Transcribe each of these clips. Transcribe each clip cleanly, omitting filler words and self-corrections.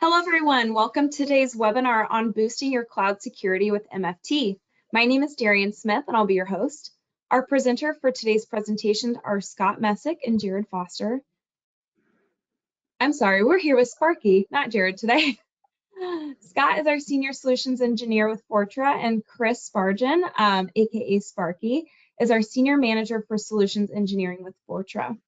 Hello, everyone. Welcome to today's webinar on boosting your cloud security with MFT. My name is Darian Smith, and I'll be your host. Our presenter for today's presentation are Scott Messick and Jared Foster. I'm sorry, we're here with Sparky, not Jared today. Scott is our Senior Solutions Engineer with Fortra, and Chris Spargen, aka Sparky, is our Senior Manager for Solutions Engineering with Fortra.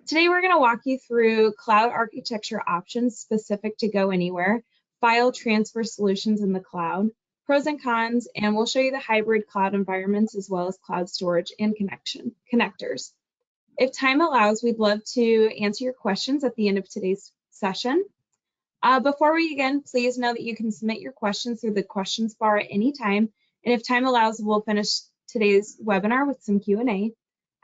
Today, we're going to walk you through cloud architecture options specific to GoAnywhere, file transfer solutions in the cloud, pros and cons, and we'll show you the hybrid cloud environments as well as cloud storage and connectors. If time allows, we'd love to answer your questions at the end of today's session. Before we begin, please know that you can submit your questions through the questions bar at any time, and if time allows, we'll finish today's webinar with some Q&A.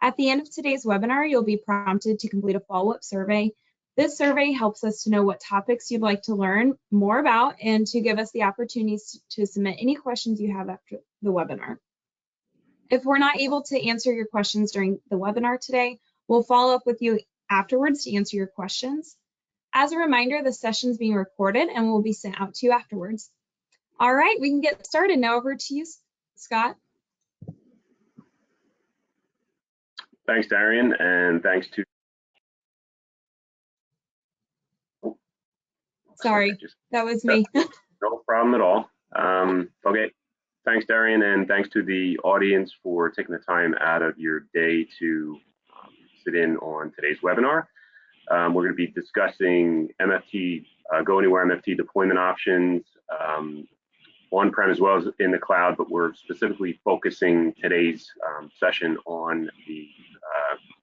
At the end of today's webinar, you'll be prompted to complete a follow-up survey. This survey helps us to know what topics you'd like to learn more about and to give us the opportunities to submit any questions you have after the webinar. If we're not able to answer your questions during the webinar today, we'll follow up with you afterwards to answer your questions. As a reminder, the session is being recorded and will be sent out to you afterwards. All right, we can get started. Now over to you, Scott. Thanks, Darian, and thanks to... Sorry, that was me. No problem at all. Okay, thanks, Darian, and thanks to the audience for taking the time out of your day to sit in on today's webinar. We're going to be discussing MFT, GoAnywhere MFT deployment options, on-prem as well as in the cloud, but we're specifically focusing today's session on the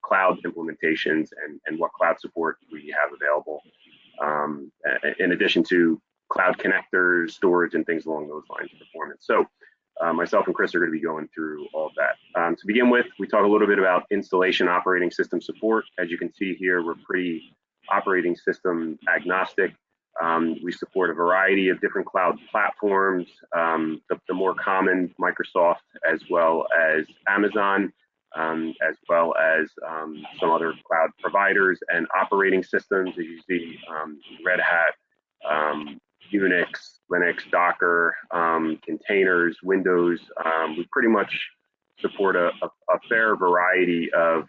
cloud implementations and what cloud support we have available, in addition to cloud connectors, storage, and things along those lines of performance. So myself and Chris are going to be going through all of that. To begin with, we talk a little bit about installation operating system support. As you can see here, we're pretty operating system agnostic. We support a variety of different cloud platforms, the more common Microsoft, as well as Amazon, as well as some other cloud providers and operating systems. As you see, Red Hat, Unix, Linux, Docker, containers, Windows. We pretty much support a fair variety of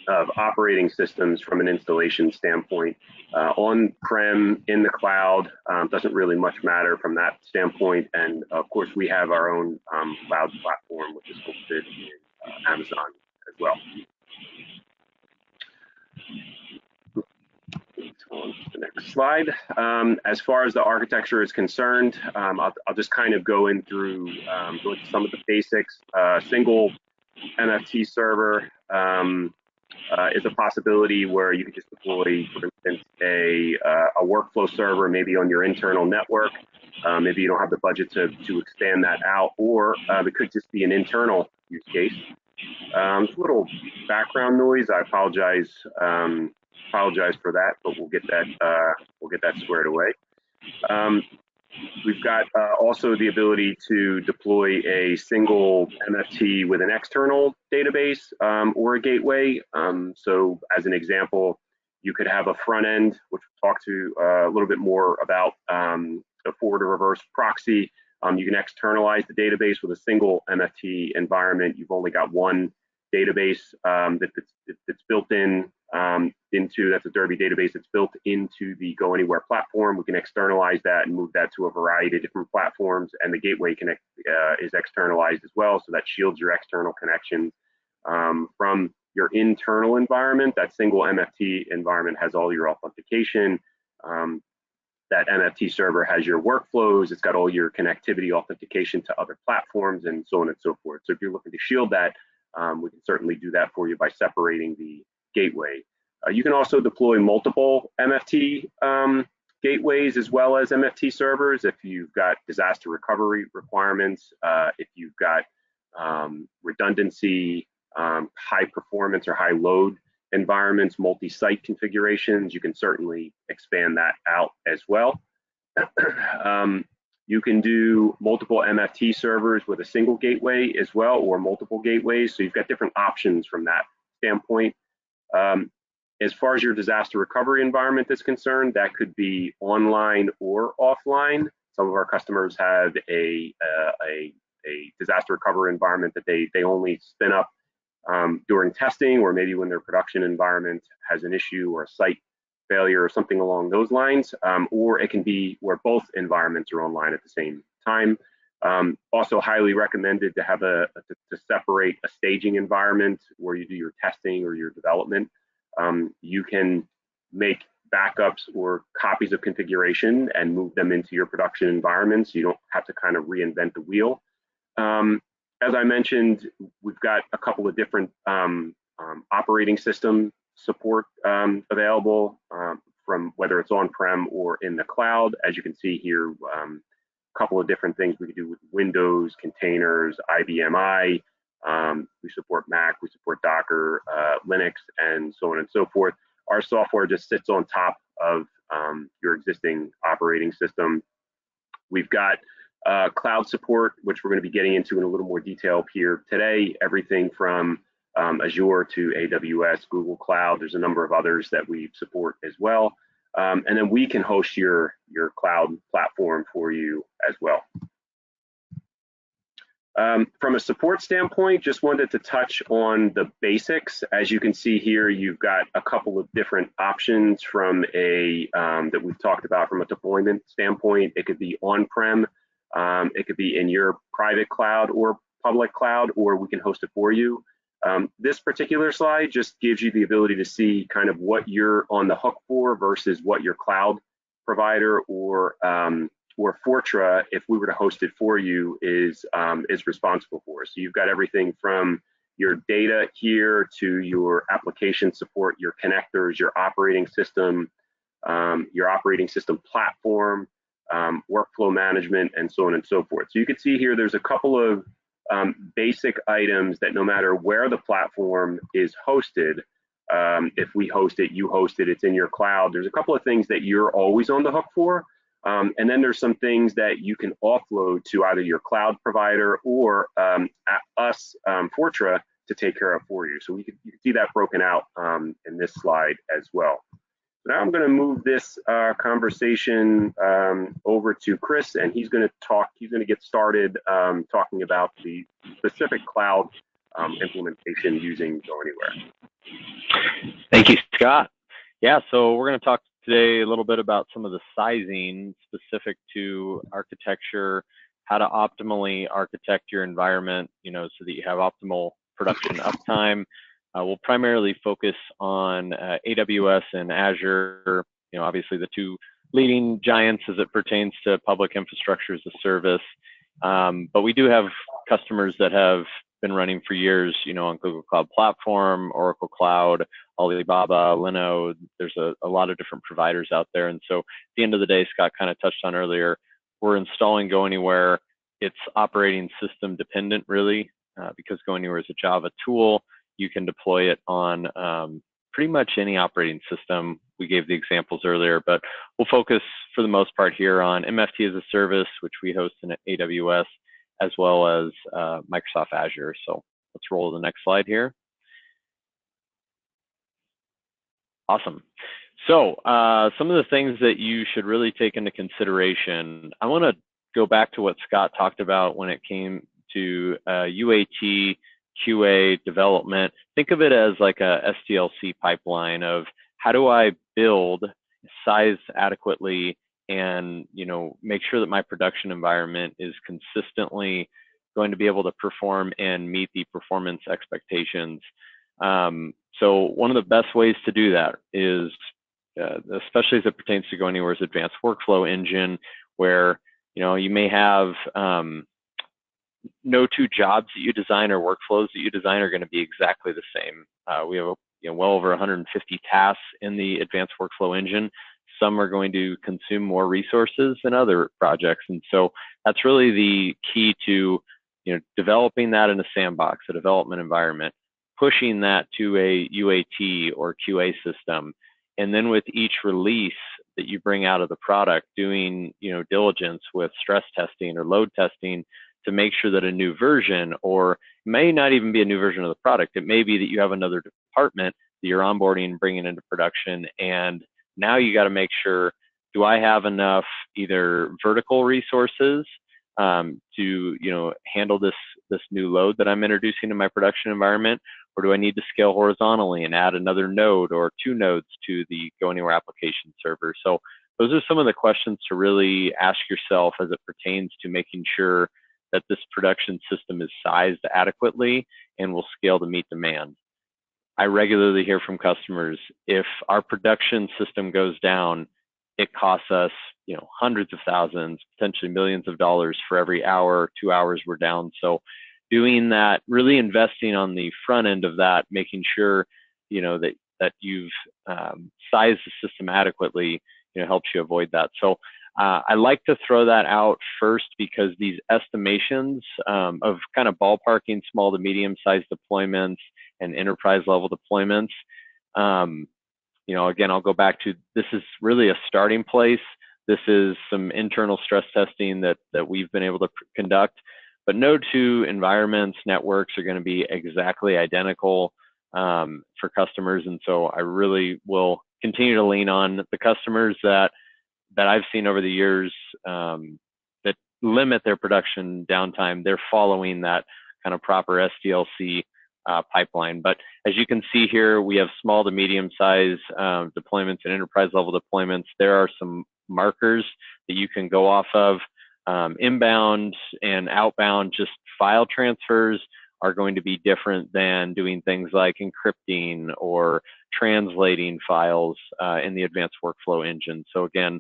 operating systems from an installation standpoint. On-prem, in the cloud, doesn't really much matter from that standpoint. And of course, we have our own cloud platform, which is hosted in Amazon as well. On to the next slide. As far as the architecture is concerned, I'll just kind of go into some of the basics. Single MFT server is a possibility where you could just deploy, for instance, a workflow server maybe on your internal network. Maybe you don't have the budget to expand that out, or it could just be an internal use case. A little background noise. I apologize for that, but we'll get that squared away. We've got also the ability to deploy a single MFT with an external database or a gateway. So as an example, you could have a front end, which we'll talk to a little bit more about, the forward or reverse proxy. You can externalize the database with a single MFT environment. You've only got one database that's built that's a Derby database that's built into the GoAnywhere platform. We can externalize that and move that to a variety of different platforms, and the gateway connect is externalized as well, so that shields your external connections from your internal environment. That single MFT environment has all your authentication. That MFT server has your workflows. It's got all your connectivity authentication to other platforms, and so on and so forth. So if you're looking to shield that, we can certainly do that for you by separating the gateway. You can also deploy multiple MFT gateways as well as MFT servers if you've got disaster recovery requirements, if you've got redundancy, high performance or high load environments, multi-site configurations. You can certainly expand that out as well. You can do multiple MFT servers with a single gateway as well, or multiple gateways. So you've got different options from that standpoint. As far as your disaster recovery environment is concerned, that could be online or offline. Some of our customers have a disaster recovery environment that they only spin up during testing, or maybe when their production environment has an issue or a site failure or something along those lines, or it can be where both environments are online at the same time. Also highly recommended to have to separate a staging environment where you do your testing or your development. You can make backups or copies of configuration and move them into your production environment, so you don't have to kind of reinvent the wheel. As I mentioned, we've got a couple of different operating system support available, from whether it's on-prem or in the cloud. As you can see here, a couple of different things we can do with Windows, containers, IBM I. We support Mac, we support Docker, Linux, and so on and so forth. Our software just sits on top of your existing operating system. We've got cloud support, which we're going to be getting into in a little more detail here today. Everything from Azure to AWS, Google Cloud. There's a number of others that we support as well. And then we can host your cloud platform for you as well. From a support standpoint, just wanted to touch on the basics. As you can see here, you've got a couple of different options from that we've talked about from a deployment standpoint. It could be on-prem, it could be in your private cloud or public cloud, or we can host it for you. This particular slide just gives you the ability to see kind of what you're on the hook for versus what your cloud provider or Fortra, if we were to host it for you, is responsible for. So you've got everything from your data here to your application support, your connectors, your operating system platform, workflow management, and so on and so forth. So you can see here there's a couple of basic items that no matter where the platform is hosted, if we host it, you host it, it's in your cloud, there's a couple of things that you're always on the hook for. And then there's some things that you can offload to either your cloud provider or us, Fortra, to take care of for you. So you can see that broken out in this slide as well. Now I'm going to move this conversation over to Chris, and he's going to get started talking about the specific cloud implementation using GoAnywhere. Thank you, Scott. Yeah, so we're going to talk today a little bit about some of the sizing specific to architecture, how to optimally architect your environment, so that you have optimal production uptime. We'll primarily focus on AWS and Azure, obviously the two leading giants as it pertains to public infrastructure as a service. But we do have customers that have been running for years, on Google Cloud Platform, Oracle Cloud, Alibaba, Linode. There's a lot of different providers out there. And so at the end of the day, Scott kind of touched on earlier, we're installing GoAnywhere. It's operating system dependent, really, because GoAnywhere is a Java tool. You can deploy it on pretty much any operating system. We gave the examples earlier, but we'll focus for the most part here on MFT as a service, which we host in AWS, as well as Microsoft Azure. So let's roll to the next slide here. Awesome. So some of the things that you should really take into consideration, I want to go back to what Scott talked about when it came to UAT, QA development. Think of it as like a SDLC pipeline of how do I build, size adequately, and make sure that my production environment is consistently going to be able to perform and meet the performance expectations. So one of the best ways to do that is, especially as it pertains to GoAnywhere's advanced workflow engine, where you may have no two jobs that you design or workflows that you design are going to be exactly the same. We have well over 150 tasks in the advanced workflow engine. Some are going to consume more resources than other projects, and so that's really the key to developing that in a sandbox, a development environment, pushing that to a UAT or QA system, and then with each release that you bring out of the product, doing diligence with stress testing or load testing to make sure that a new version, or it may not even be a new version of the product, it may be that you have another department you're onboarding, bringing into production, and now you got to make sure, do I have enough either vertical resources to handle this new load that I'm introducing to my production environment, or do I need to scale horizontally and add another node or 2 nodes to the GoAnywhere application server? So those are some of the questions to really ask yourself as it pertains to making sure that this production system is sized adequately and will scale to meet demand. I regularly hear from customers, if our production system goes down, it costs us, hundreds of thousands, potentially millions of dollars for every hour, 2 hours we're down. So doing that, really investing on the front end of that, making sure, that you've sized the system adequately, helps you avoid that. So I like to throw that out first, because these estimations of kind of ballparking small to medium-sized deployments and enterprise level deployments, again, I'll go back to, this is really a starting place. This is some internal stress testing that we've been able to conduct, but no 2 environments, networks are going to be exactly identical for customers. And so I really will continue to lean on the customers that I've seen over the years that limit their production downtime. They're following that kind of proper SDLC pipeline. But as you can see here, we have small to medium size deployments and enterprise level deployments. There are some markers that you can go off of. Inbound and outbound just file transfers are going to be different than doing things like encrypting or translating files in the advanced workflow engine. So again,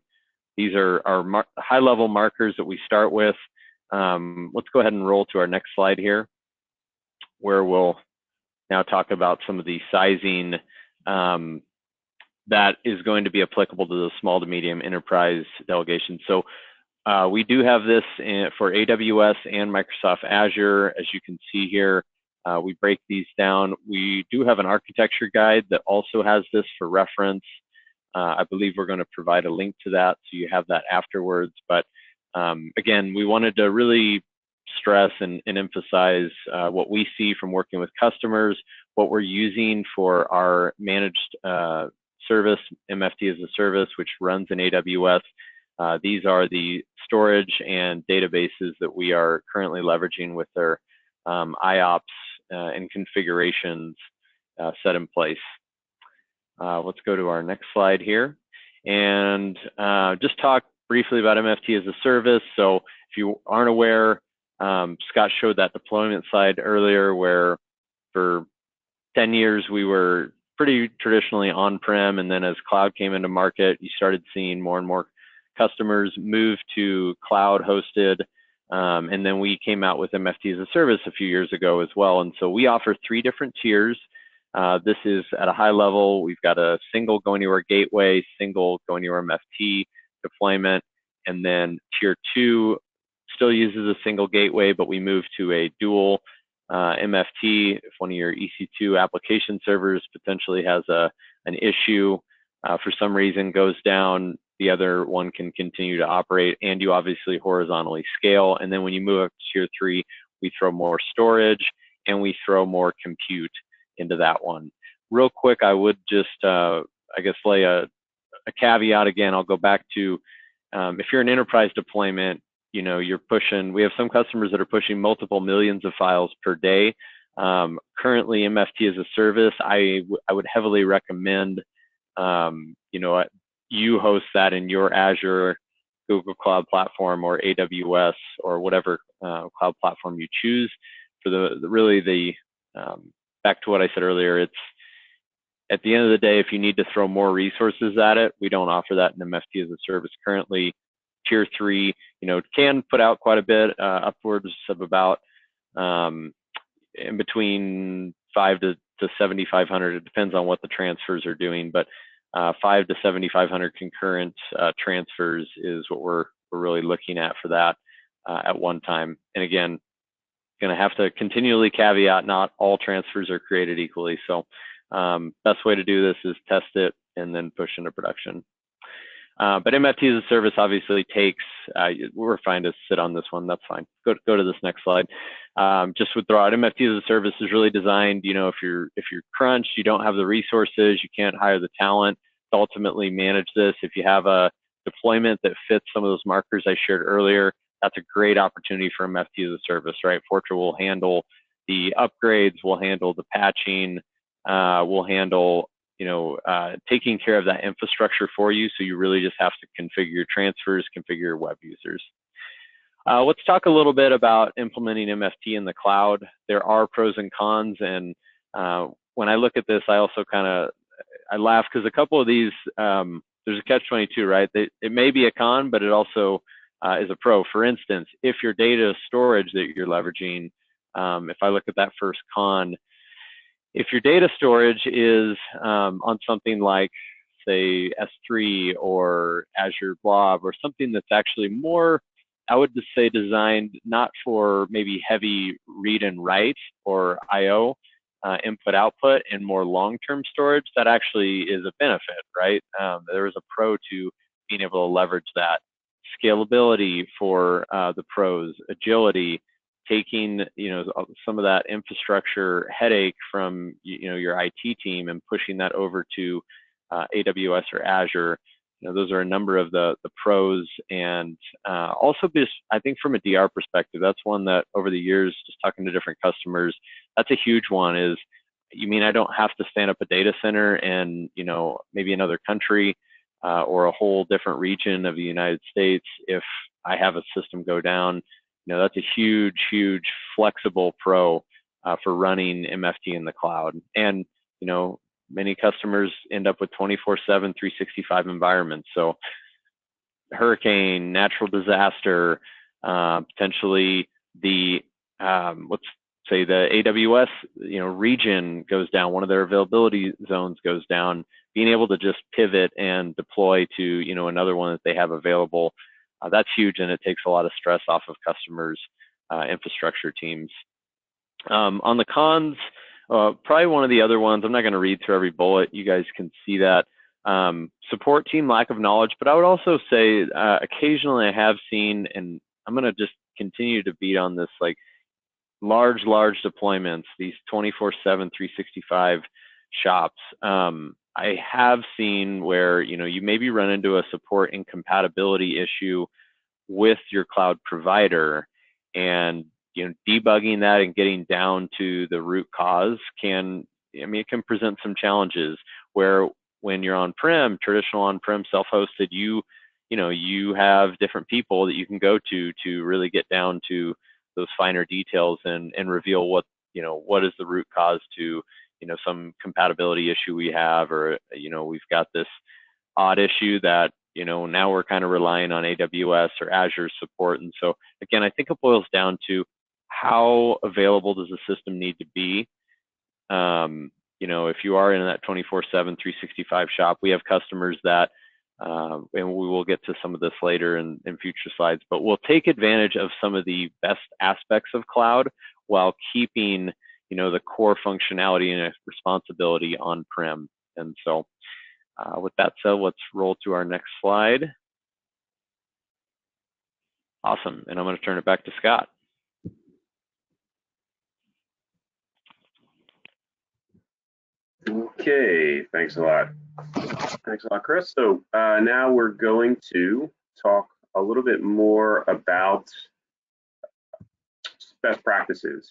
these are our high-level markers that we start with. Let's go ahead and roll to our next slide here, where we'll now talk about some of the sizing that is going to be applicable to the small to medium enterprise delegation. So we do have this for AWS and Microsoft Azure. As you can see here, we break these down. We do have an architecture guide that also has this for reference. I believe we're going to provide a link to that, so you have that afterwards. But again, we wanted to really stress and emphasize what we see from working with customers, what we're using for our managed service, MFT as a service, which runs in AWS. These are the storage and databases that we are currently leveraging with their IOPS and configurations set in place. Let's go to our next slide here and just talk briefly about MFT as a service. So if you aren't aware, Scott showed that deployment slide earlier, where for 10 years we were pretty traditionally on-prem, and then as cloud came into market, you started seeing more and more customers move to cloud hosted, and then we came out with MFT as a service a few years ago as well. And so we offer 3 different tiers. This is at a high level. We've got a single GoAnywhere gateway, single GoAnywhere MFT deployment, and then tier 2 still uses a single gateway, but we move to a dual MFT. If one of your EC2 application servers potentially has an issue, for some reason goes down, the other one can continue to operate, and you obviously horizontally scale. And then when you move up to tier 3, we throw more storage and we throw more compute into that one. Real quick, I would just, I guess, lay a caveat again. I'll go back to, if you're an enterprise deployment, you're pushing, we have some customers that are pushing multiple millions of files per day. Currently, MFT as a service, I would heavily recommend, you host that in your Azure, Google Cloud Platform, or AWS, or whatever cloud platform you choose. For the back to what I said earlier, it's at the end of the day, if you need to throw more resources at it, we don't offer that in MFT as a service currently. Tier 3, can put out quite a bit, upwards of about in between 5 to 7,500. It depends on what the transfers are doing, but 5 to 7,500 concurrent transfers is what we're really looking at for that at one time. And again, going to have to continually caveat, not all transfers are created equally. So best way to do this is test it and then push into production. But MFT as a service obviously takes, we're fine to sit on this one, that's fine. Go to this next slide. Just would throw out MFT as a service is really designed, you know, if you're crunched, you don't have the resources, you can't hire the talent to ultimately manage this. If you have a deployment that fits some of those markers I shared earlier, that's a great opportunity for MFT as a service, right? Fortra will handle the upgrades, will handle the patching, will handle, you know, taking care of that infrastructure for you. So you really just have to configure your transfers, configure your web users. Let's talk a little bit about implementing MFT in the cloud. There are pros and cons, and when I look at this, I also I laugh because a couple of these, there's a catch-22, right? It may be a con, but it also is a pro. For instance, if your data storage that you're leveraging, if I look at that first con, if your data storage is on something like, say, S3 or Azure Blob or something that's actually more, I would just say, designed not for maybe heavy read and write or I/O, input output, and more long-term storage, that actually is a benefit, right? There is a pro to being able to leverage that. Scalability for the pros, agility, taking, you know, some of that infrastructure headache from, you know, your IT team and pushing that over to AWS or Azure. You know, those are a number of the pros. And also just, I think from a DR perspective, that's one that over the years, just talking to different customers, that's a huge one. Is, you mean I don't have to stand up a data center in, you know, maybe another country or a whole different region of the United States if I have a system go down? You know, that's a huge, huge flexible pro for running MFT in the cloud. And, you know, many customers end up with 24/7, 365 environments. So hurricane, natural disaster, potentially the, let's say the AWS, you know, region goes down, one of their availability zones goes down, being able to just pivot and deploy to, you know, another one that they have available, that's huge, and it takes a lot of stress off of customers' infrastructure teams. On the cons, probably one of the other ones, I'm not going to read through every bullet, you guys can see that. Support team lack of knowledge, but I would also say occasionally I have seen, and I'm going to just continue to beat on this, like large deployments, these 24/7, 365 shops. I have seen where, you know, you maybe run into a support incompatibility issue with your cloud provider, and, you know, debugging that and getting down to the root cause can, I mean, it can present some challenges where when you're on-prem, traditional on-prem self-hosted, you know, you have different people that you can go to really get down to those finer details and reveal what, you know, what is the root cause to, you know, some compatibility issue we have, or, you know, we've got this odd issue that, you know, now we're kind of relying on AWS or Azure support. And so again, I think it boils down to how available does the system need to be? You know, if you are in that 24/7, 365 shop, we have customers that, and we will get to some of this later in future slides, but we'll take advantage of some of the best aspects of cloud while keeping, you know, the core functionality and responsibility on-prem. And so with that said, let's roll to our next slide. Awesome, and I'm going to turn it back to Scott. Okay, thanks a lot. Thanks a lot, Chris. So now we're going to talk a little bit more about best practices.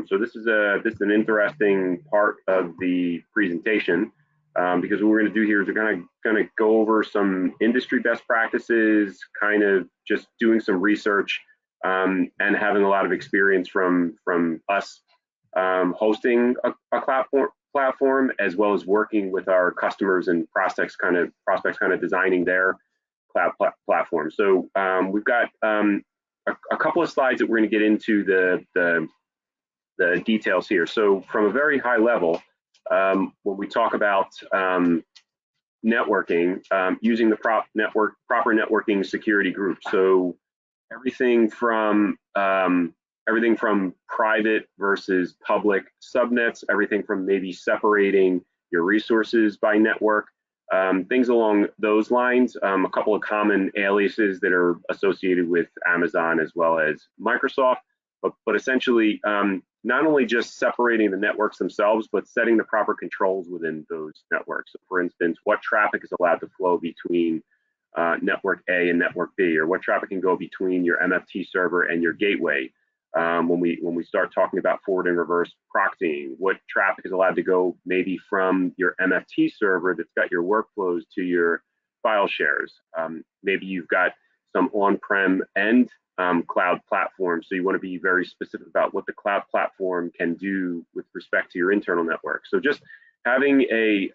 So this is an interesting part of the presentation because what we're going to do here is we're going to go over some industry best practices, kind of just doing some research and having a lot of experience from us hosting a platform, as well as working with our customers and prospects, kind of designing their cloud platform. So we've got a couple of slides that we're going to get into the details here. So from a very high level, when we talk about networking, using the proper networking security group. So everything from private versus public subnets, everything from maybe separating your resources by network, things along those lines. A couple of common aliases that are associated with Amazon as well as Microsoft, but essentially not only just separating the networks themselves, but setting the proper controls within those networks. So for instance, what traffic is allowed to flow between network A and network B, or what traffic can go between your MFT server and your gateway. When we start talking about forward and reverse proxying, what traffic is allowed to go maybe from your MFT server that's got your workflows to your file shares. Maybe you've got some on-prem and cloud platform, so you want to be very specific about what the cloud platform can do with respect to your internal network. So just having a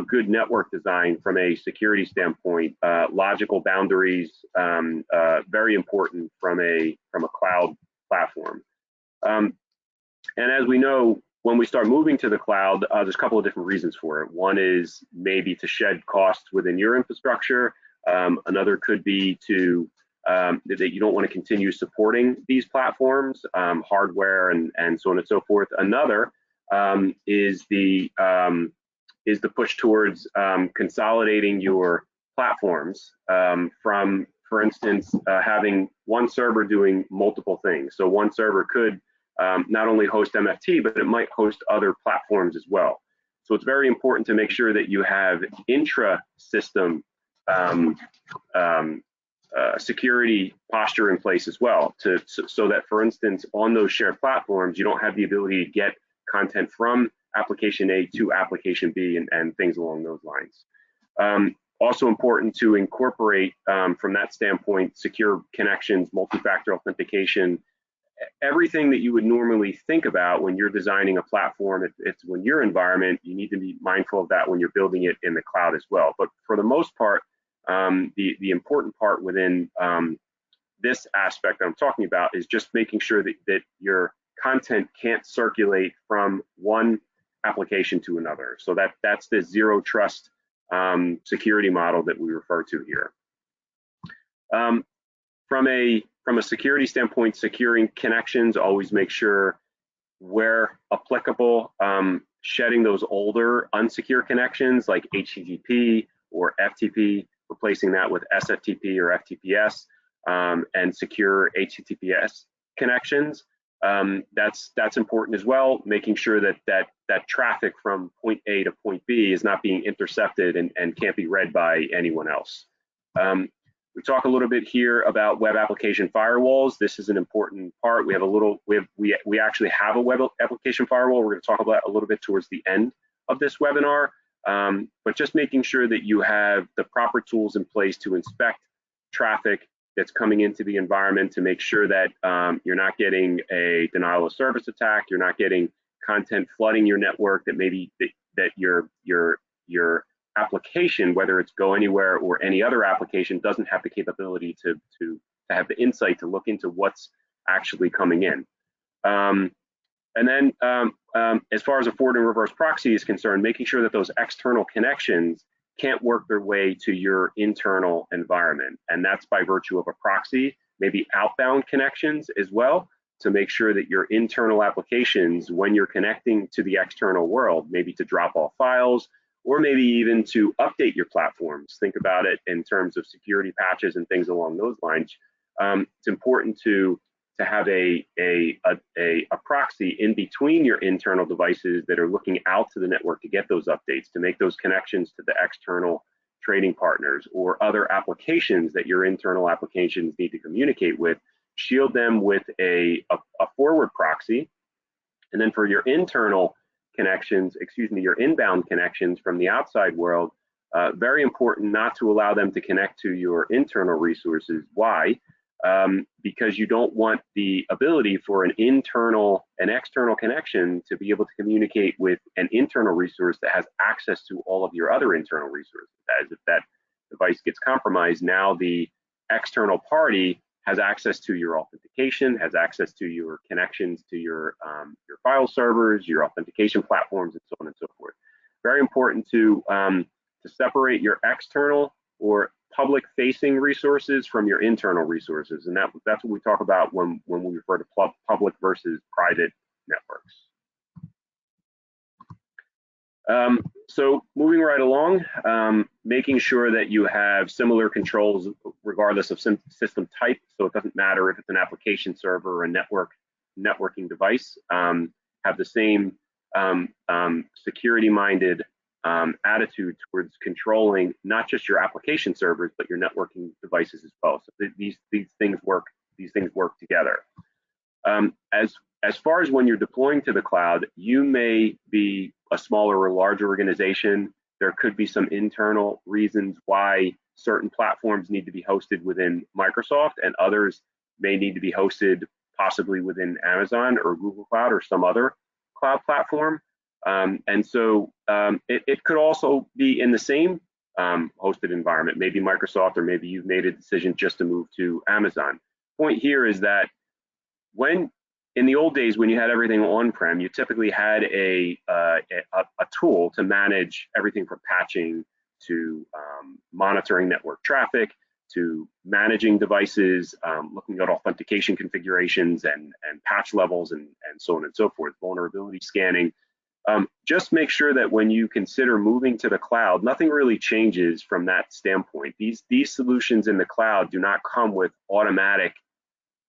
good network design from a security standpoint, logical boundaries, very important from a cloud platform. And as we know, when we start moving to the cloud, there's a couple of different reasons for it. One is maybe to shed costs within your infrastructure. Another could be to that you don't want to continue supporting these platforms, hardware, and so on and so forth. Another is the push towards consolidating your platforms from, for instance, having one server doing multiple things. So one server could not only host MFT, but it might host other platforms as well. So it's very important to make sure that you have intra-system security posture in place as well, so that, for instance, on those shared platforms, you don't have the ability to get content from application A to application B and things along those lines. Also important to incorporate, from that standpoint, secure connections, multi-factor authentication, everything that you would normally think about when you're designing a platform. It's when your environment, you need to be mindful of that when you're building it in the cloud as well. But for the most part, the important part within this aspect that I'm talking about is just making sure that your content can't circulate from one application to another. So that's the zero trust security model that we refer to here. From a security standpoint, securing connections, always make sure, where applicable, shedding those older unsecure connections like HTTP or FTP, replacing that with SFTP or FTPS, and secure HTTPS connections. That's important as well, making sure that traffic from point A to point B is not being intercepted and can't be read by anyone else. We talk a little bit here about web application firewalls. This is an important part. We actually have a web application firewall. We're going to talk about a little bit towards the end of this webinar. But just making sure that you have the proper tools in place to inspect traffic that's coming into the environment, to make sure that you're not getting a denial of service attack, you're not getting content flooding your network, that maybe that your application, whether it's GoAnywhere or any other application, doesn't have the capability to have the insight to look into what's actually coming in. And then as far as a forward and reverse proxy is concerned, making sure that those external connections can't work their way to your internal environment. And that's by virtue of a proxy, maybe outbound connections as well, to make sure that your internal applications, when you're connecting to the external world, maybe to drop off files, or maybe even to update your platforms. Think about it in terms of security patches and things along those lines. It's important to have a proxy in between your internal devices that are looking out to the network to get those updates, to make those connections to the external trading partners or other applications that your internal applications need to communicate with. Shield them with a forward proxy. And then for your internal connections, your inbound connections from the outside world, very important not to allow them to connect to your internal resources. Why? Because you don't want the ability for an external connection to be able to communicate with an internal resource that has access to all of your other internal resources. As if that device gets compromised, now the external party has access to your authentication, has access to your connections to your file servers, your authentication platforms, and so on and so forth. Very important to separate your external or public-facing resources from your internal resources, and that's what we talk about when we refer to public versus private networks. So moving right along, making sure that you have similar controls regardless of system type. So it doesn't matter if it's an application server or a networking device. Have the same security-minded attitude towards controlling not just your application servers but your networking devices as well. So these things work. These things work together. As far as when you're deploying to the cloud, you may be a smaller or larger organization. There could be some internal reasons why certain platforms need to be hosted within Microsoft and others may need to be hosted possibly within Amazon or Google Cloud or some other cloud platform. And so it could also be in the same hosted environment, maybe Microsoft, or maybe you've made a decision just to move to Amazon. Point here is that when in the old days, when you had everything on-prem, you typically had a tool to manage everything from patching to monitoring network traffic to managing devices, looking at authentication configurations and patch levels and so on and so forth, vulnerability scanning. Just make sure that when you consider moving to the cloud, nothing really changes from that standpoint. These solutions in the cloud do not come with automatic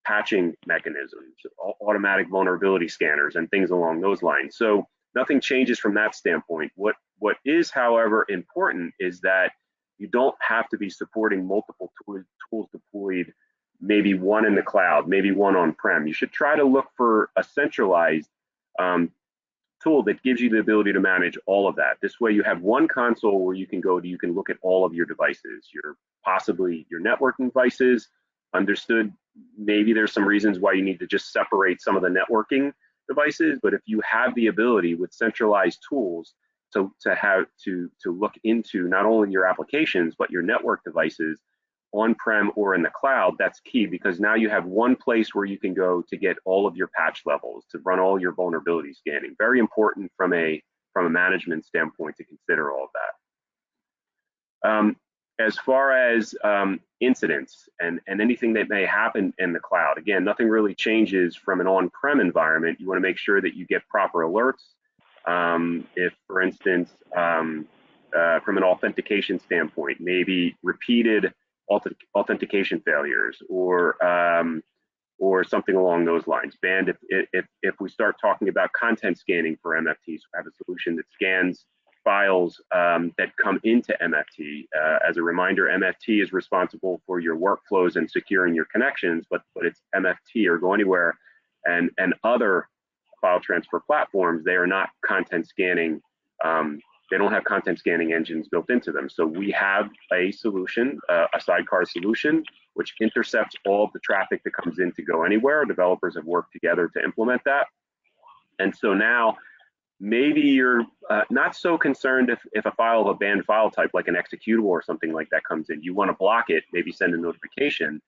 patching mechanisms, automatic vulnerability scanners, and things along those lines. So nothing changes from that standpoint. What is, however, important is that you don't have to be supporting multiple tools deployed, maybe one in the cloud, maybe one on-prem. You should try to look for a centralized tool that gives you the ability to manage all of that. This way you have one console where you can go to, you can look at all of your devices, possibly your networking devices. Understood, maybe there's some reasons why you need to just separate some of the networking devices, but if you have the ability with centralized tools to look into not only your applications but your network devices on-prem or in the cloud, that's key, because now you have one place where you can go to get all of your patch levels, to run all your vulnerability scanning. Very important from a management standpoint to consider all of that. As far as incidents and anything that may happen in the cloud, again, nothing really changes from an on-prem environment. You want to make sure that you get proper alerts. If, for instance, from an authentication standpoint, maybe repeated authentication failures or something along those lines. Banned if we start talking about content scanning for MFTs, we have a solution that scans files that come into MFT. As a reminder, MFT is responsible for your workflows and securing your connections, but it's MFT or GoAnywhere and other file transfer platforms, they are not content scanning. They don't have content scanning engines built into them. So we have a solution, a sidecar solution, which intercepts all of the traffic that comes into GoAnywhere. Developers have worked together to implement that. And so now, maybe you're not so concerned if a file of a banned file type, like an executable or something like that, comes in. You want to block it, maybe send a notification.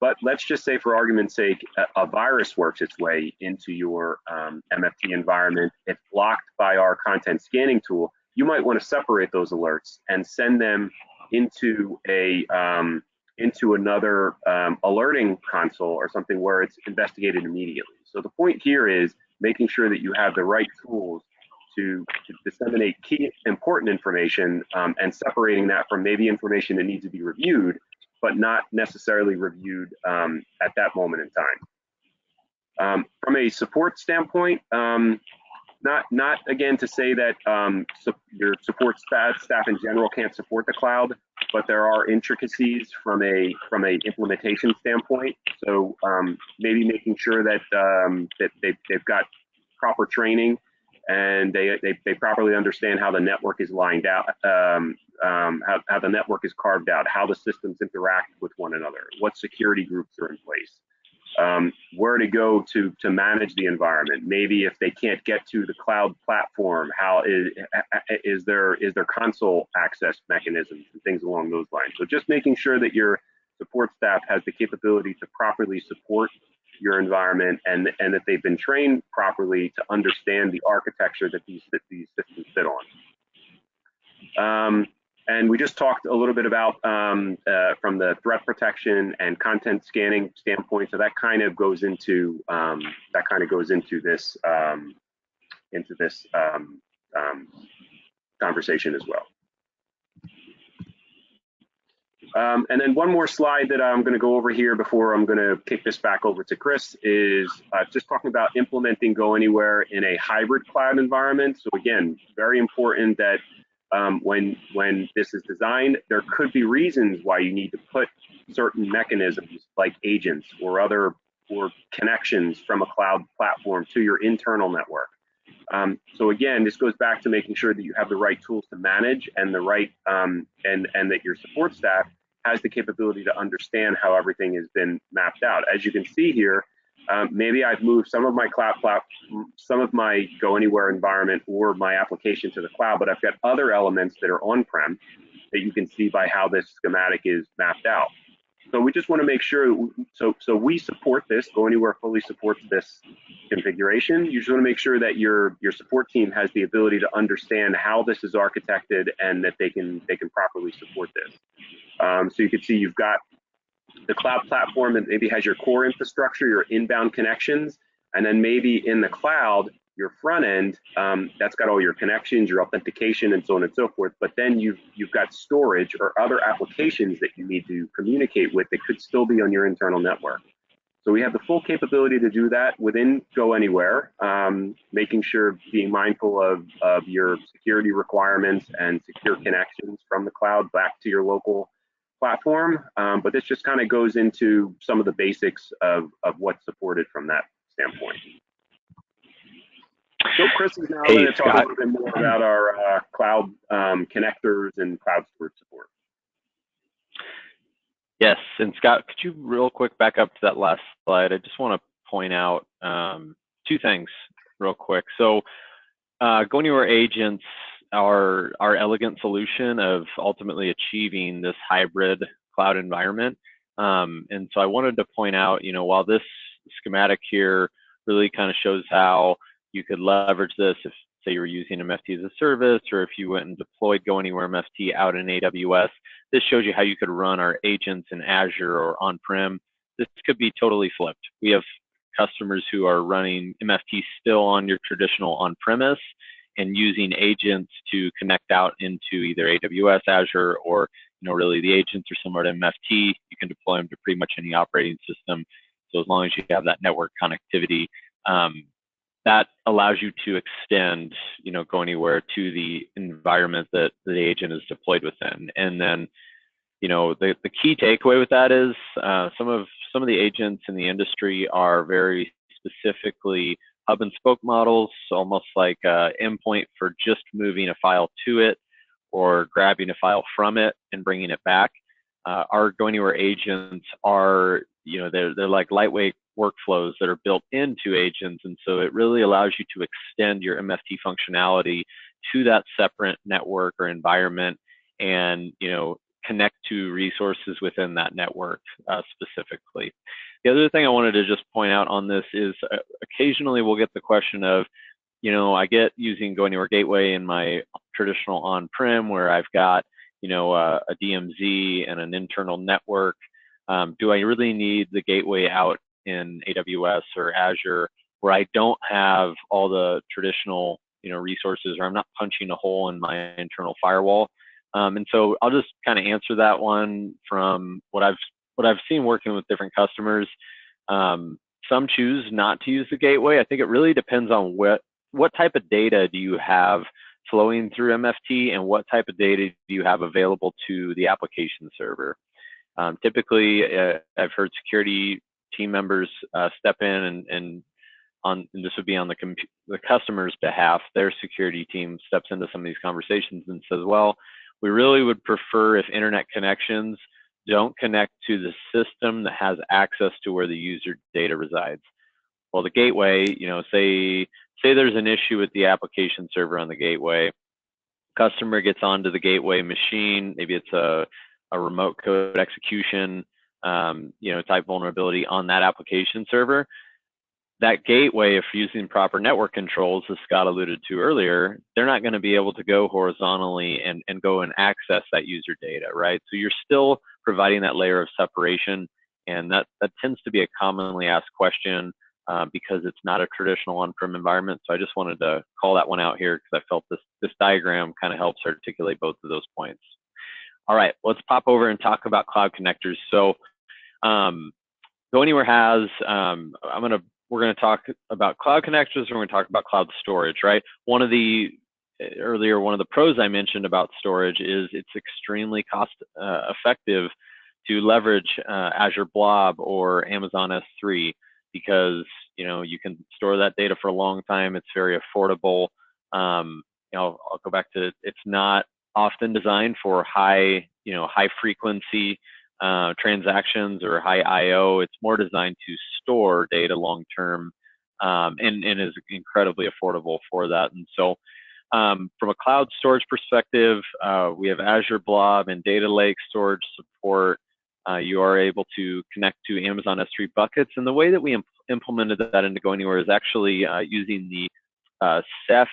But let's just say, for argument's sake, a virus works its way into your MFT environment. It's blocked by our content scanning tool. You might want to separate those alerts and send them into another alerting console or something where it's investigated immediately. So the point here is making sure that you have the right tools to disseminate key important information and separating that from maybe information that needs to be reviewed, but not necessarily reviewed at that moment in time. From a support standpoint, not again to say that your support staff in general can't support the cloud, but there are intricacies from a implementation standpoint. So maybe making sure that they've got proper training and they properly understand how the network is lined out, how the network is carved out, how the systems interact with one another, what security groups are in place, where to go to manage the environment. Maybe if they can't get to the cloud platform, how is there console access mechanisms and things along those lines. So just making sure that your support staff has the capability to properly support your environment and that they've been trained properly to understand the architecture that these systems sit on. And we just talked a little bit about from the threat protection and content scanning standpoint. So that kind of goes into conversation as well. And then one more slide that I'm going to go over here before I'm going to kick this back over to Chris is just talking about implementing GoAnywhere in a hybrid cloud environment. So again, very important that when this is designed, there could be reasons why you need to put certain mechanisms like agents or connections from a cloud platform to your internal network. So again, this goes back to making sure that you have the right tools to manage and the right and that your support staff has the capability to understand how everything has been mapped out. As you can see here, maybe I've moved some of my some of my GoAnywhere environment or my application to the cloud, but I've got other elements that are on-prem that you can see by how this schematic is mapped out. So we just want to make sure, so we support this, GoAnywhere fully supports this configuration. You just want to make sure that your support team has the ability to understand how this is architected and that they can properly support this. So you can see you've got the cloud platform that maybe has your core infrastructure, your inbound connections, and then maybe in the cloud, your front end, that's got all your connections, your authentication, and so on and so forth. But then you've got storage or other applications that you need to communicate with that could still be on your internal network. So we have the full capability to do that within GoAnywhere, making sure being mindful of your security requirements and secure connections from the cloud back to your local platform. But this just kind of goes into some of the basics of what's supported from that standpoint. So Chris is now going to talk a little bit more about our cloud connectors and cloud storage support. Yes, and Scott, could you real quick back up to that last slide? I just want to point out two things real quick. So GoAnywhere agents are our elegant solution of ultimately achieving this hybrid cloud environment. And so I wanted to point out, while this schematic here really kind of shows how you could leverage this if, say, you were using MFT as a service, or if you went and deployed GoAnywhere MFT out in AWS. This shows you how you could run our agents in Azure or on-prem. This could be totally flipped. We have customers who are running MFT still on your traditional on-premise and using agents to connect out into either AWS, Azure, or really the agents are similar to MFT. You can deploy them to pretty much any operating system. So as long as you have that network connectivity, that allows you to extend, GoAnywhere to the environment that the agent is deployed within. And then, the key takeaway with that is some of the agents in the industry are very specifically hub and spoke models, almost like endpoint for just moving a file to it or grabbing a file from it and bringing it back. Our GoAnywhere agents are, they're like lightweight workflows that are built into agents, and so it really allows you to extend your MFT functionality to that separate network or environment, and connect to resources within that network specifically. The other thing I wanted to just point out on this is occasionally we'll get the question of, I get using GoAnywhere Gateway in my traditional on-prem where I've got a DMZ and an internal network. Do I really need the gateway out in AWS or Azure where I don't have all the traditional resources, or I'm not punching a hole in my internal firewall? And so I'll just kind of answer that one from what I've seen working with different customers. Some choose not to use the gateway. I think it really depends on what type of data do you have flowing through MFT and what type of data do you have available to the application server. Typically, I've heard security team members step in and this would be on the customer's behalf. Their security team steps into some of these conversations and says, well, we really would prefer if internet connections don't connect to the system that has access to where the user data resides. Well, the gateway, say there's an issue with the application server on the gateway. Customer gets onto the gateway machine. Maybe it's a remote code execution, type vulnerability on that application server. That gateway, if using proper network controls, as Scott alluded to earlier, they're not going to be able to go horizontally and go and access that user data, right? So you're still providing that layer of separation, and that tends to be a commonly asked question because it's not a traditional on-prem environment. So I just wanted to call that one out here because I felt this diagram kind of helps articulate both of those points. All right, let's pop over and talk about cloud connectors. So GoAnywhere has, we're gonna talk about cloud connectors, and we're gonna talk about cloud storage, right? One of the pros I mentioned about storage is it's extremely cost effective to leverage Azure Blob or Amazon S3, because you can store that data for a long time. It's very affordable. I'll go back to, it's not often designed for high frequency transactions or high I/O. It's more designed to store data long term, and is incredibly affordable for that. And so from a cloud storage perspective, we have Azure Blob and Data Lake storage support. You are able to connect to Amazon S3 buckets, and the way that we implemented that into GoAnywhere is actually using the Ceph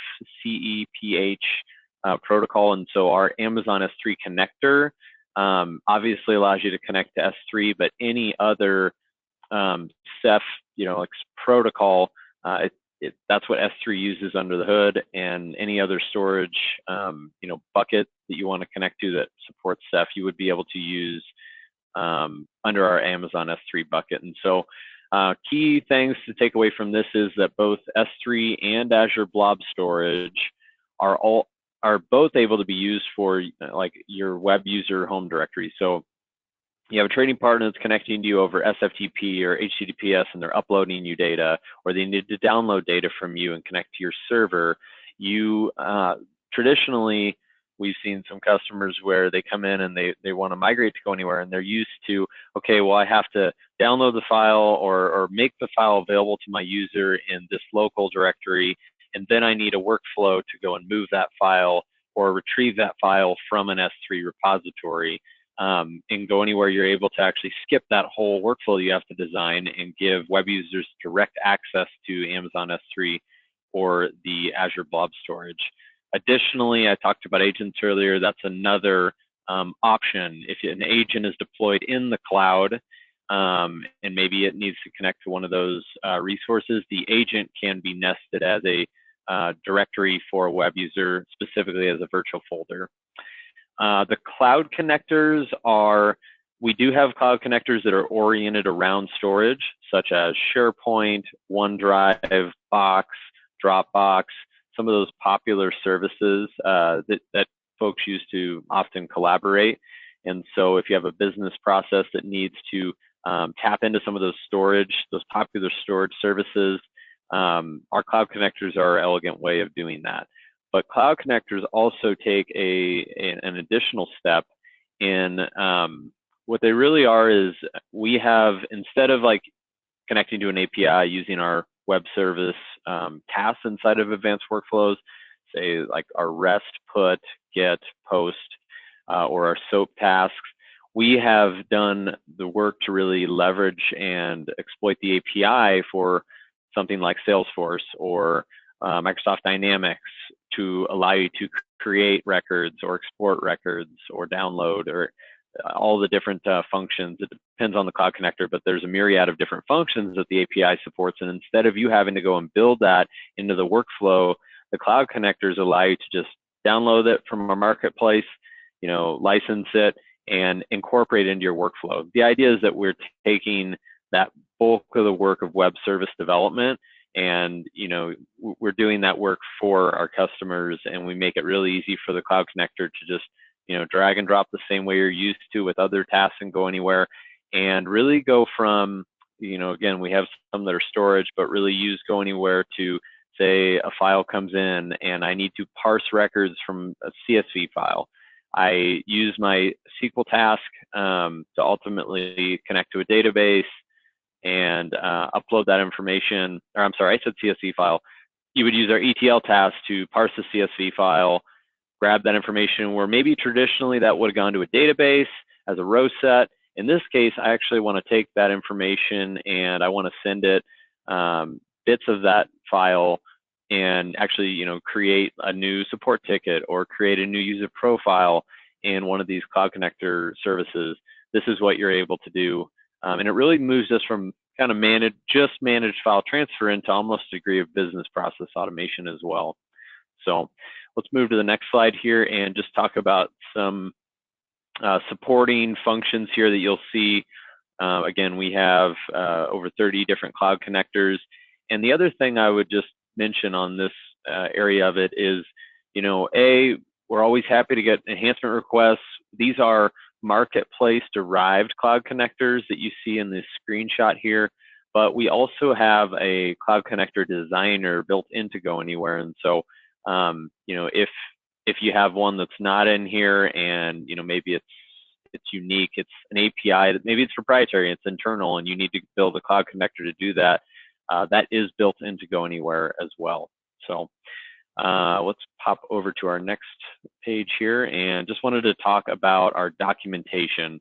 protocol. And so our Amazon S3 connector obviously allows you to connect to S3, but any other Ceph protocol, that's what S3 uses under the hood, and any other storage bucket that you want to connect to that supports Ceph, you would be able to use under our Amazon S3 bucket. And so key things to take away from this is that both S3 and Azure Blob storage are both able to be used for like your web user home directory. So you have a trading partner that's connecting to you over SFTP or HTTPS, and they're uploading you data, or they need to download data from you and connect to your server. You traditionally, we've seen some customers where they come in and they want to migrate to GoAnywhere, and they're used to, okay, well, I have to download the file or make the file available to my user in this local directory, and then I need a workflow to go and move that file or retrieve that file from an S3 repository. In GoAnywhere, you're able to actually skip that whole workflow you have to design and give web users direct access to Amazon S3 or the Azure Blob storage. Additionally, I talked about agents earlier. That's another option. If an agent is deployed in the cloud, and maybe it needs to connect to one of those resources, the agent can be nested as a directory for a web user, specifically as a virtual folder. The cloud connectors we do have cloud connectors that are oriented around storage, such as SharePoint, OneDrive, Box, Dropbox, some of those popular services that folks use to often collaborate. And so if you have a business process that needs to tap into some of those popular storage services, our cloud connectors are an elegant way of doing that. But cloud connectors also take an additional step in what they really are is we have, instead of like connecting to an API using our web service tasks inside of advanced workflows, say like our REST, put, get, post, or our SOAP tasks, we have done the work to really leverage and exploit the API for something like Salesforce or Microsoft Dynamics to allow you to create records or export records or download or all the different functions. It depends on the cloud connector, but there's a myriad of different functions that the API supports. And instead of you having to go and build that into the workflow, the cloud connectors allow you to just download it from a marketplace, license it, and incorporate it into your workflow. The idea is that we're taking that bulk of the work of web service development, and we're doing that work for our customers, and we make it really easy for the cloud connector to just drag and drop the same way you're used to with other tasks in GoAnywhere, and really go from, again, we have some that are storage, but really use GoAnywhere to say a file comes in and I need to parse records from a CSV file. I use my SQL task to ultimately connect to a database and upload that information, or I'm sorry, I said CSV file. You would use our ETL task to parse the CSV file, grab that information where maybe traditionally that would have gone to a database as a row set. In this case, I actually want to take that information and I want to send it bits of that file and actually, create a new support ticket or create a new user profile in one of these cloud connector services. This is what you're able to do. And it really moves us from kind of managed file transfer into almost a degree of business process automation as well. So let's move to the next slide here and just talk about some supporting functions here that you'll see. Again, we have over 30 different cloud connectors. And the other thing I would just mention on this area of it is, you know, we're always happy to get enhancement requests. These are marketplace derived cloud connectors that you see in this screenshot here, but we also have a cloud connector designer built into GoAnywhere. And so, you know, if you have one that's not in here and, you know, maybe it's unique, it's an API that maybe it's proprietary, it's internal, and you need to build a cloud connector to do that, that is built into GoAnywhere as well. So let's pop over to our next page here, and just wanted to talk about our documentation.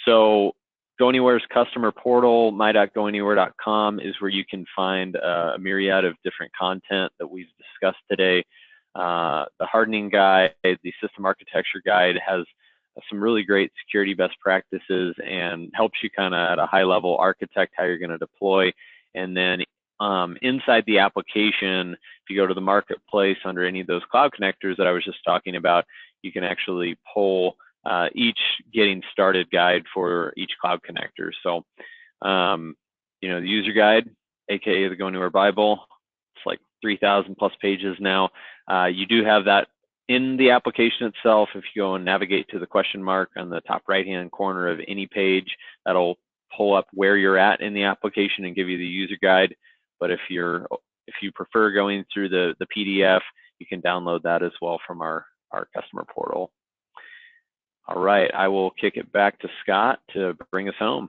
So GoAnywhere's customer portal, my.goanywhere.com, is where you can find a myriad of different content that we've discussed today. The hardening guide, the system architecture guide, has some really great security best practices and helps you kind of at a high level architect how you're going to deploy. And then inside the application, if you go to the marketplace under any of those cloud connectors that I was just talking about, you can actually pull each getting started guide for each cloud connector. So, you know, the user guide, AKA the GoAnywhere Bible, it's like 3,000 plus pages now. You do have that in the application itself. If you go and navigate to the question mark on the top right-hand corner of any page, that'll pull up where you're at in the application and give you the user guide. But if you prefer going through the PDF, you can download that as well from our customer portal. All right, I will kick it back to Scott to bring us home.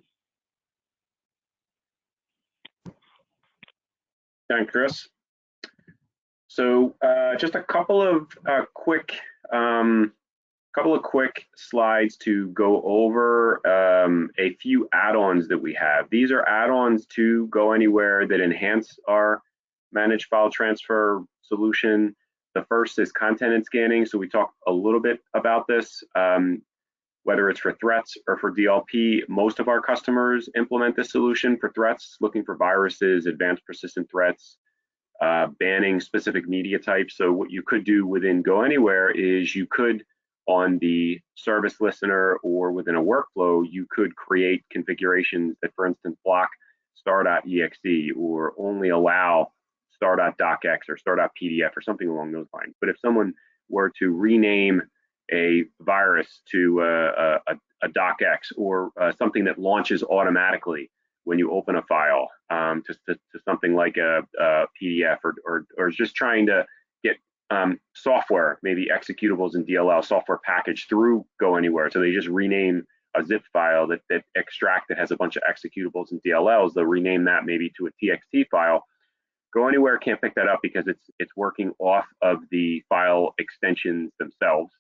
Thanks, Chris. So just a couple of quick slides to go over a few add-ons that we have. These are add-ons to GoAnywhere that enhance our managed file transfer solution. The first is content and scanning. So we talked a little bit about this, whether it's for threats or for DLP. Most of our customers implement this solution for threats, looking for viruses, advanced persistent threats, banning specific media types. So what you could do within GoAnywhere is you could, on the service listener or within a workflow, you could create configurations that, for instance, block star.exe or only allow star.docx or star.pdf or something along those lines. But if someone were to rename a virus to a docx or something that launches automatically when you open a file to something like a PDF or just trying to get software, maybe executables and DLL software package through GoAnywhere. So they just rename a zip file that extract that has a bunch of executables and DLLs. They'll rename that maybe to a TXT file. GoAnywhere can't pick that up because it's working off of the file extensions themselves.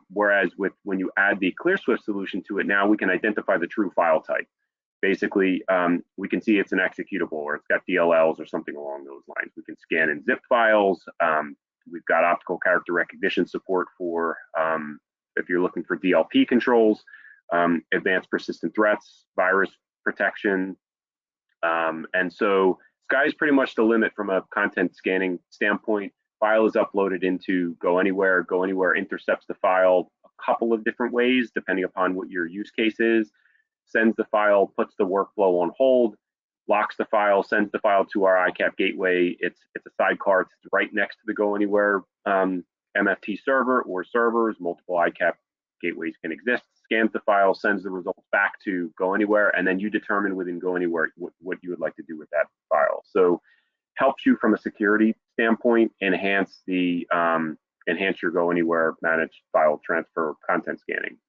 Whereas when you add the ClearSwift solution to it, now we can identify the true file type. Basically, we can see it's an executable or it's got DLLs or something along those lines. We can scan in zip files. We've got optical character recognition support for if you're looking for DLP controls, advanced persistent threats, virus protection. And so sky's pretty much the limit from a content scanning standpoint. File is uploaded into GoAnywhere. GoAnywhere intercepts the file a couple of different ways, depending upon what your use case is. Sends the file, puts the workflow on hold, locks the file, sends the file to our ICAP gateway. It's a sidecar. It's right next to the GoAnywhere MFT server or servers. Multiple ICAP gateways can exist. Scans the file, sends the results back to GoAnywhere, and then you determine within GoAnywhere what you would like to do with that file. So helps you from a security standpoint enhance your GoAnywhere managed file transfer content scanning.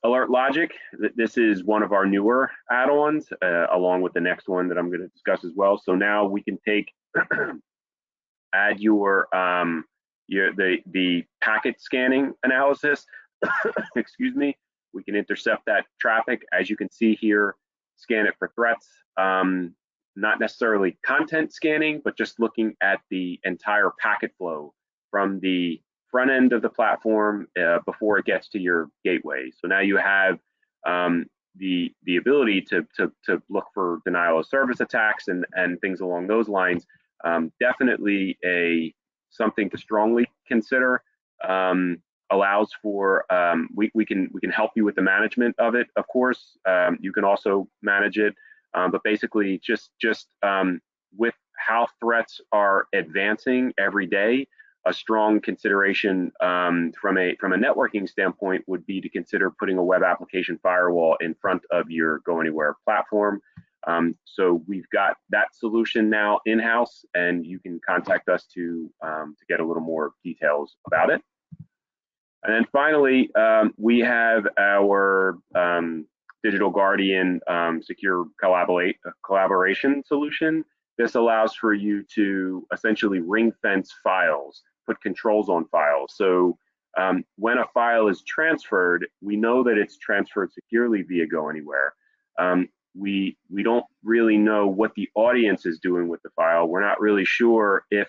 Alert Logic, this is one of our newer add-ons, along with the next one that I'm going to discuss as well. So now we can take, add the packet scanning analysis, excuse me. We can intercept that traffic, as you can see here, scan it for threats. Not necessarily content scanning, but just looking at the entire packet flow from the front end of the platform before it gets to your gateway. So now you have the ability to look for denial of service attacks and things along those lines. Definitely something to strongly consider. Allows for we can help you with the management of it. Of course, you can also manage it, but basically just with how threats are advancing every day, a strong consideration from a networking standpoint would be to consider putting a web application firewall in front of your GoAnywhere platform. So we've got that solution now in-house, and you can contact us to get a little more details about it. And then finally, we have our Digital Guardian secure collaboration solution. This allows for you to essentially ring fence files, put controls on files. So when a file is transferred, we know that it's transferred securely via GoAnywhere. We don't really know what the audience is doing with the file. We're not really sure if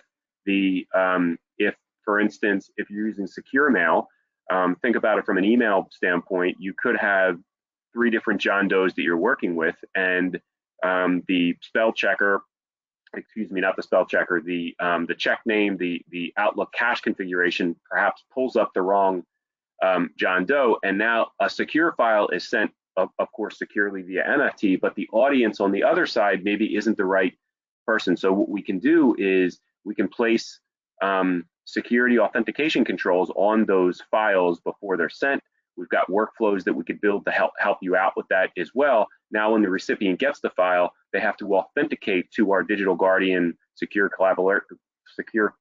for instance, if you're using secure mail, think about it from an email standpoint, you could have 3 different John Does that you're working with, and the spell checker, excuse me, not the spell checker, the check name, the Outlook cache configuration perhaps pulls up the wrong John Doe, and now a secure file is sent, of course, securely via MFT, but the audience on the other side maybe isn't the right person. So what we can do is we can place security authentication controls on those files before they're sent. We've got workflows that we could build to help you out with that as well. Now, when the recipient gets the file, they have to authenticate to our Digital Guardian secure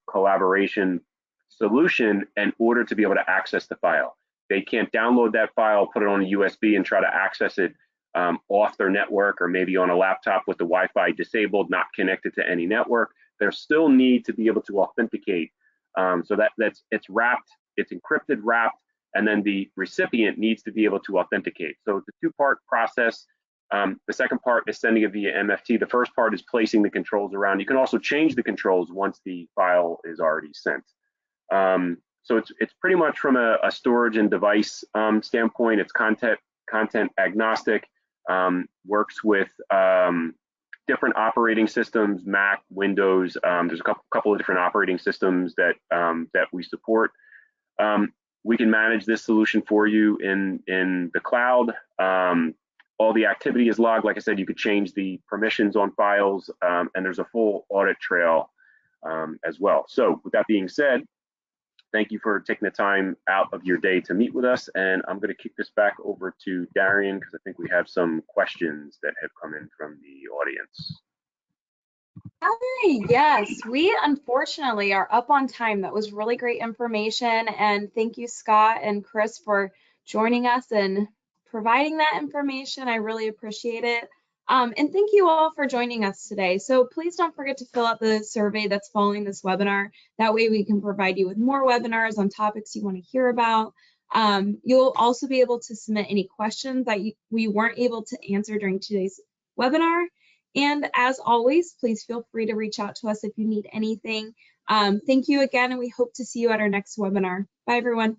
collaboration solution in order to be able to access the file. They can't download that file, put it on a USB, and try to access it off their network, or maybe on a laptop with the Wi-Fi disabled, not connected to any network. There still need to be able to authenticate. So it's wrapped, it's encrypted, wrapped, and then the recipient needs to be able to authenticate. So it's a 2-part process. The second part is sending it via MFT. The first part is placing the controls around. You can also change the controls once the file is already sent. So it's pretty much from a storage and device standpoint. It's content agnostic, works with different operating systems, Mac, Windows. There's a couple of different operating systems that we support. We can manage this solution for you in the cloud. All the activity is logged. Like I said, you could change the permissions on files, and there's a full audit trail as well. So with that being said, thank you for taking the time out of your day to meet with us. And I'm going to kick this back over to Darian, because I think we have some questions that have come in from the audience. Hi, yes, we unfortunately are up on time. That was really great information. And thank you, Scott and Chris, for joining us and providing that information. I really appreciate it. And thank you all for joining us today. So please don't forget to fill out the survey that's following this webinar. That way we can provide you with more webinars on topics you want to hear about. You'll also be able to submit any questions that we weren't able to answer during today's webinar. And as always, please feel free to reach out to us if you need anything. Thank you again, and we hope to see you at our next webinar. Bye, everyone.